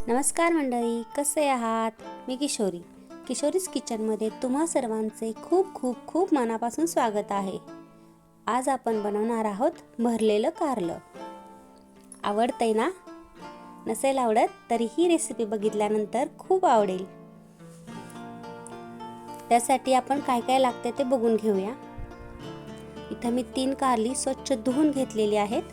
नमस्कार मंडळी, कसे आहात? मी किशोरीज किचनमध्ये तुम्हा सर्वांचे खूप खूप खूप मनापासून स्वागत आहे. आज आपण बनवणार आहोत भरलेलं कारलं. आवडतंय ना? नसेल आवडत तरी ही रेसिपी बघितल्यानंतर खूप आवडेल. त्यासाठी आपण काय काय लागते ते बघून घेऊया. इथं मी 3 कारली स्वच्छ धुवून घेतलेली आहेत.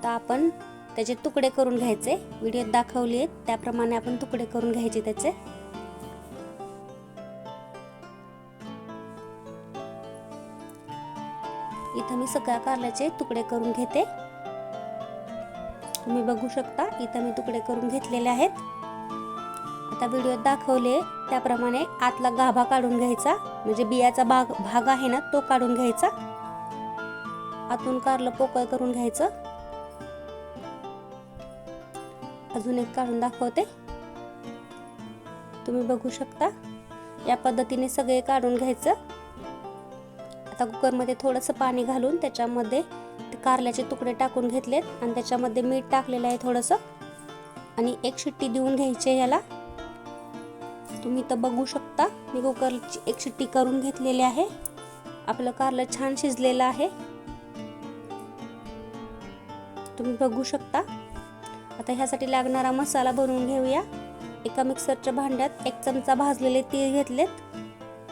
तर आपण त्याचे तुकडे करून घ्यायचे. व्हिडिओत दाखवले आहेत त्याप्रमाणे आपण तुकडे करून घ्यायचे त्याचे. इथं मी सगळ्या कारल्याचे तुकडे करून घेते. तुम्ही बघू शकता इथं मी तुकडे करून घेतलेले आहेत. आता व्हिडिओत दाखवले त्याप्रमाणे आतला गाभा काढून घ्यायचा, म्हणजे बियाचा भाग आहे ना तो काढून घ्यायचा. आतून कारलं पोकळ करून घ्यायचं. अजून एक काढून दाखवते. तुम्ही बघू शकता या पद्धतीने सगळे काढून घ्यायचं. आता कुकरमध्ये थोडंसं पाणी घालून त्याच्यामध्ये कारल्याचे तुकडे टाकून घेतलेत आणि त्याच्यामध्ये मीठ टाकलेलं आहे थोडंसं, आणि एक शिट्टी देऊन घ्यायची याला. तुम्ही तर बघू शकता मी कुकरची एक शिट्टी करून घेतलेली आहे. आपलं कारलं छान शिजलेलं आहे, तुम्ही बघू शकता. आता ह्यासाठी लागणारा मसाला बनवून घेऊया. एका मिक्सरच्या भांड्यात 1 चमचा भाजलेले तीळ घेतलेत.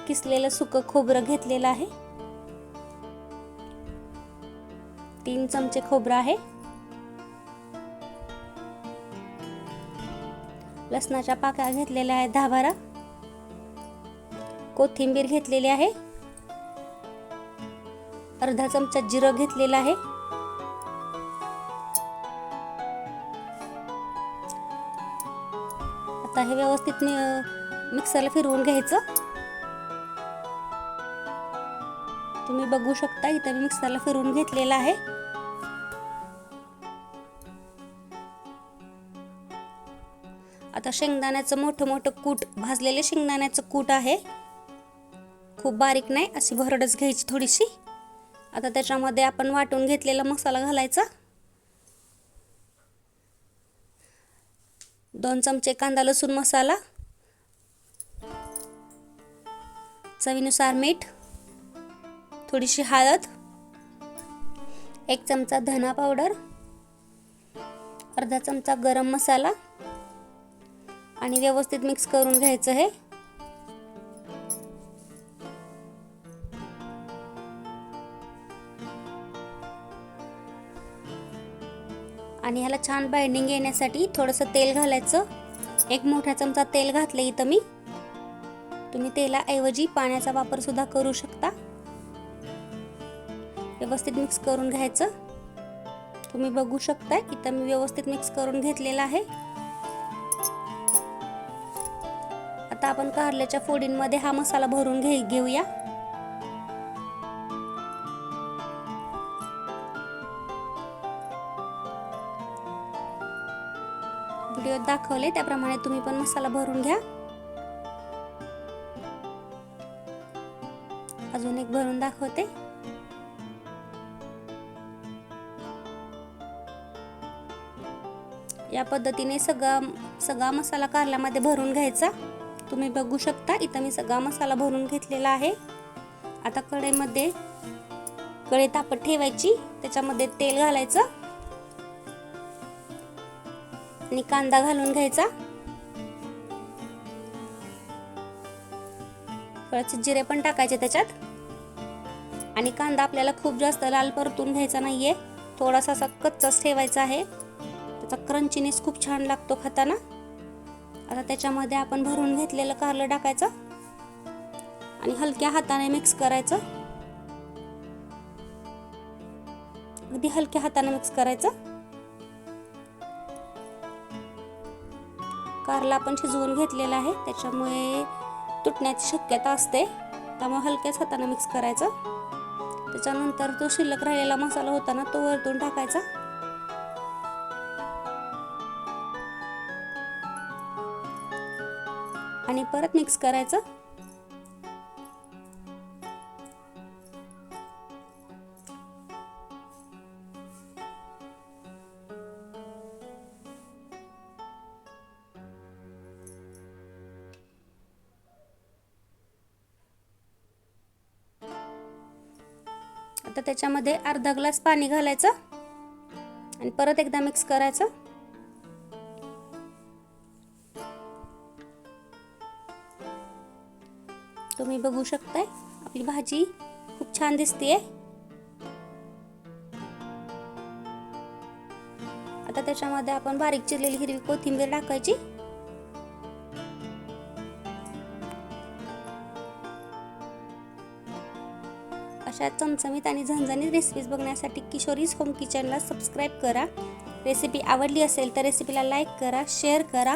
किसलेलं सुकं खोबरं घेतलेलं आहे. 3 चमचे खोबरं आहे. लसणाच्या पाकळ्या घेतलेल्या आहेत 10-12. कोथिंबीर घेतलेली आहे. अर्धा चमचा जिरं घेतलेलं आहे. आता हे व्यवस्थित मिक्सरला फिरवून घ्यायचं. तुम्ही बघू शकता इथं मी मिक्सरला फिरवून घेतलेलं आहे. आता शेंगदाण्याचं मोठं कूट, भाजलेले शेंगदाण्याचं कूट आहे. खूप बारीक नाही, अशी भरडच घ्यायची थोडीशी. आता त्याच्यामध्ये आपण वाटून घेतलेला मसाला घालायचा. 2 चमचे कांदा लसूण मसाला, चवीनुसार मीठ, थोडीशी हळद, 1 चमचा धना पावडर, अर्धा चमचा गरम मसाला, आणि व्यवस्थित मिक्स करून घ्यायचं हे. आणि ह्याला छान बाइंडिंग येण्यासाठी थोडंसं तेल घालायचं. 1 मोठा चमचा तेल घातलं इथं मी. तुम्ही तेलाऐवजी पाण्याचा वापर सुद्धा करू शकता. व्यवस्थित मिक्स करून घ्यायचं. तुम्ही बघू शकता इथं मी व्यवस्थित मिक्स करून घेतलेलं आहे. आता आपण कारल्याच्या फोडींमध्ये हा मसाला भरून घेऊया. व्हिडिओत दाखवले त्याप्रमाणे तुम्ही पण मसाला भरून घ्या. अजून एक भरून दाखवते. या पद्धतीने सगळा मसाला कारल्यामध्ये भरून घ्यायचा. तुम्ही बघू शकता इथं मी सगळा मसाला भरून घेतलेला आहे. आता कढई तापत ठेवायची, त्याच्यामध्ये तेल घालायचं आणि कांदा घालून घ्यायचा. थोडेसे जिरे पण टाकायचे त्याच्यात. आणि कांदा आपल्याला खूप जास्त लाल परतून घ्यायचा नाहीये, थोडासा असा कच्चाच ठेवायचा आहे. त्याचा क्रंचीनेस खूप छान लागतो खाताना. आता त्याच्यामध्ये आपण भरून घेतलेलं कारलं टाकायचं आणि हलक्या हाताने मिक्स करायचं. अगदी हलक्या हाताने मिक्स करायचं. कारला आपण शिजवून घेतलेला आहे, त्याच्यामुळे तुटण्याची शक्यता असते, त्यामुळे हलक्याच हाताने मिक्स करायचं. त्याच्यानंतर तो शिल्लक राहिलेला मसाला होता ना तो वरतून टाकायचा. आणि परत मिक्स करायचं. आता त्याच्यामध्ये अर्धा ग्लास पाणी घालायचं आणि परत एकदा मिक्स करायचं. तुम्ही बघू शकताय आपली भाजी खूप छान दिसतेय. आता त्याच्यामध्ये आपण बारीक चिरलेली हिरवी कोथिंबीर टाकायची. अशा चमचमीत आणि झणझणीत रेसिपीज बघण्यासाठी किशोरीज होम किचनला सबस्क्राईब करा. रेसिपी आवडली असेल तर रेसिपीला लाईक करा, शेअर करा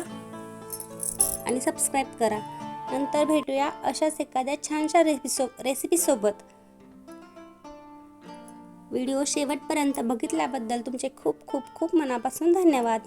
आणि सबस्क्राईब करा. नंतर भेटूया अशाच एखाद्या छानशा रेसिपी सोबत. व्हिडिओ शेवटपर्यंत बघितल्याबद्दल तुमचे खूप खूप खूप मनापासून धन्यवाद.